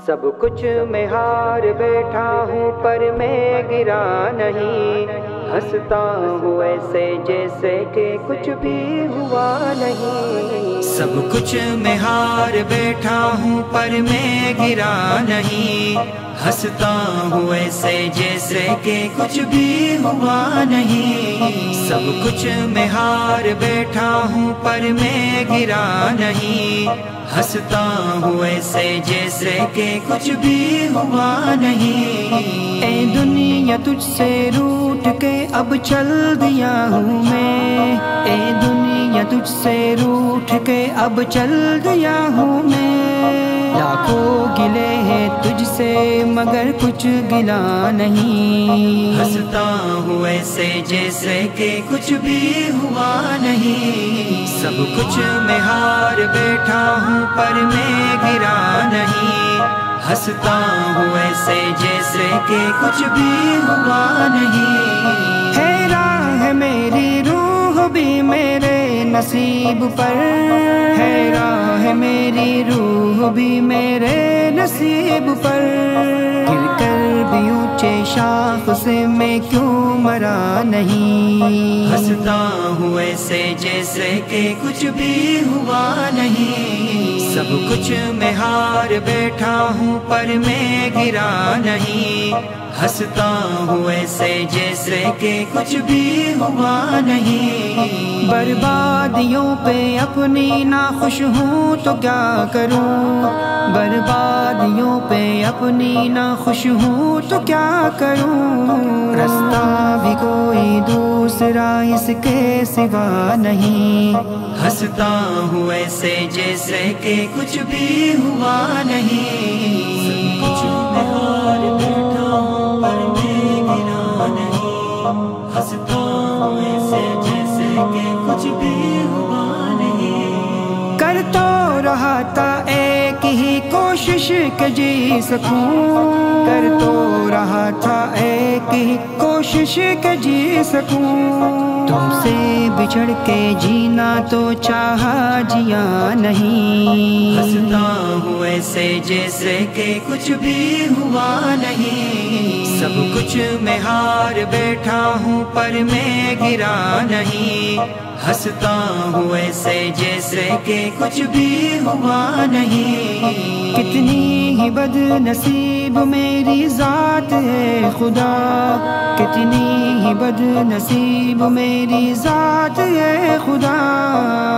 سب کچھ میں ہار بیٹھا ہوں پر میں گرا نہیں، ہنستا ہوں ایسے جیسے کہ کچھ بھی ہوا نہیں۔ سب کچھ میں ہار بیٹھا ہوں پر میں گرا نہیں، ہنستا ہوں ایسے جیسے کہ کچھ بھی ہوا نہیں۔ سب کچھ میں ہار بیٹھا ہوں پر میں گرا نہیں، ہنستا ہوں ایسے جیسے کہ کچھ بھی ہوا نہیں۔ اے دنیا تجھ سے روٹھ کے اب چل دیا ہوں میں، اے دنیا تجھ سے روٹھ کے اب چل دیا ہوں میں۔ لاکھوں گلے ہیں تجھ سے مگر کچھ گلا نہیں، ہنستا ہوں ایسے جیسے کہ کچھ بھی ہوا نہیں۔ سب کچھ میں ہار بیٹھا ہوں پر میں گرا نہیں، ہنستا ہوں ایسے جیسے کہ کچھ بھی ہوا نہیں۔ حیران ہے میری روح بھی میرے نصیب پر، حیران ہے میری روح بھی میرے نصیب پر۔ گر کر بھی اونچے شاخ سے میں کیوں مرا نہیں، ہنستا ہوں ایسے جیسے کہ کچھ بھی ہوا نہیں۔ سب کچھ میں ہار بیٹھا ہوں پر میں گرا نہیں، ہنستا ہوں ایسے جیسے کہ کچھ بھی ہوا نہیں۔ بربادیوں پہ اپنی ناخوش ہوں تو کیا کروں، بربادیوں پہ اپنی ناخوش ہوں تو کیا کروں۔ رستہ بھی کوئی دوسرا اس کے سوا نہیں، ہنستا ہوں ایسے جیسے کہ کچھ بھی ہوا نہیں۔ سب کچھ میں ہار بیٹھا ہوں پر میں گرا نہیں، ہنستا ہوں ایسے جیسے کہ کچھ بھی ہوا نہیں۔ کر تو رہا تھا ایک ہی کوشش کہ جی سکوں، کر تو رہا تھا ایک ہی کوشش کہ جی سکوں۔ تم سے بچھڑ کے جینا تو چاہا جیا نہیں، ہنستا ہوں ایسے جیسے کہ کچھ بھی ہوا نہیں۔ سب کچھ میں ہار بیٹھا ہوں پر میں گرا نہیں، ہنستا ہوں ایسے جیسے کہ کچھ بھی ہوا نہیں۔ کتنی ہی بد نصیب میری ذات ہے خدا، کتنی ہی بد نصیب میری ذات ہے خدا۔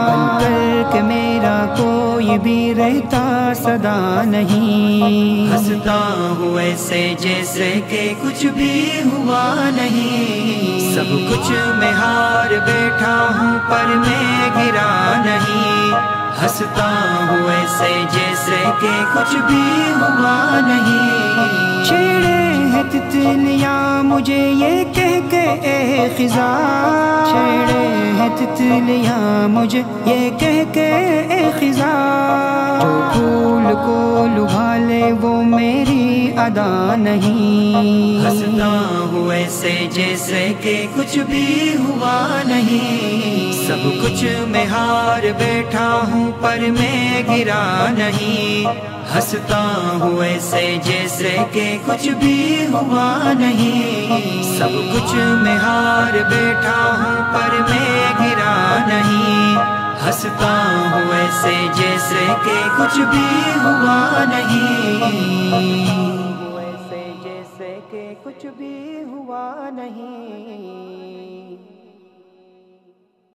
بن کر کہ میرا کوئی بھی رہتا صدا نہیں، ہنستا ہوں ایسے جیسے کہ کچھ بھی ہوا نہیں۔ سب کچھ میں ہار بیٹھا ہوں پر میں گرا نہیں، ہنستا ہوں ایسے جیسے کہ کچھ بھی ہوا نہیں۔ چھیڑے ہیں تتلیاں مجھے یہ کہہ کے اے خزاں، چھیڑے ہیں تتلیاں مجھے یہ کہہ کے اے خزاں۔ جو پھول کو لبھا لے وہ میری ادا نہیں، ہنستا ہوں ایسے جیسے کہ کچھ بھی ہوا نہیں۔ سب کچھ میں ہار بیٹھا ہوں پر میں گرا نہیں، ہنستا ہوں ایسے جیسے کہ کچھ بھی ہوا نہیں۔ سب کچھ میں ہار بیٹھا ہوں پر میں گرا نہیں، ہنستا ہوں ایسے جیسے کہ کچھ بھی ہوا نہیں، ایسے جیسے کہ کچھ بھی ہوا نہیں۔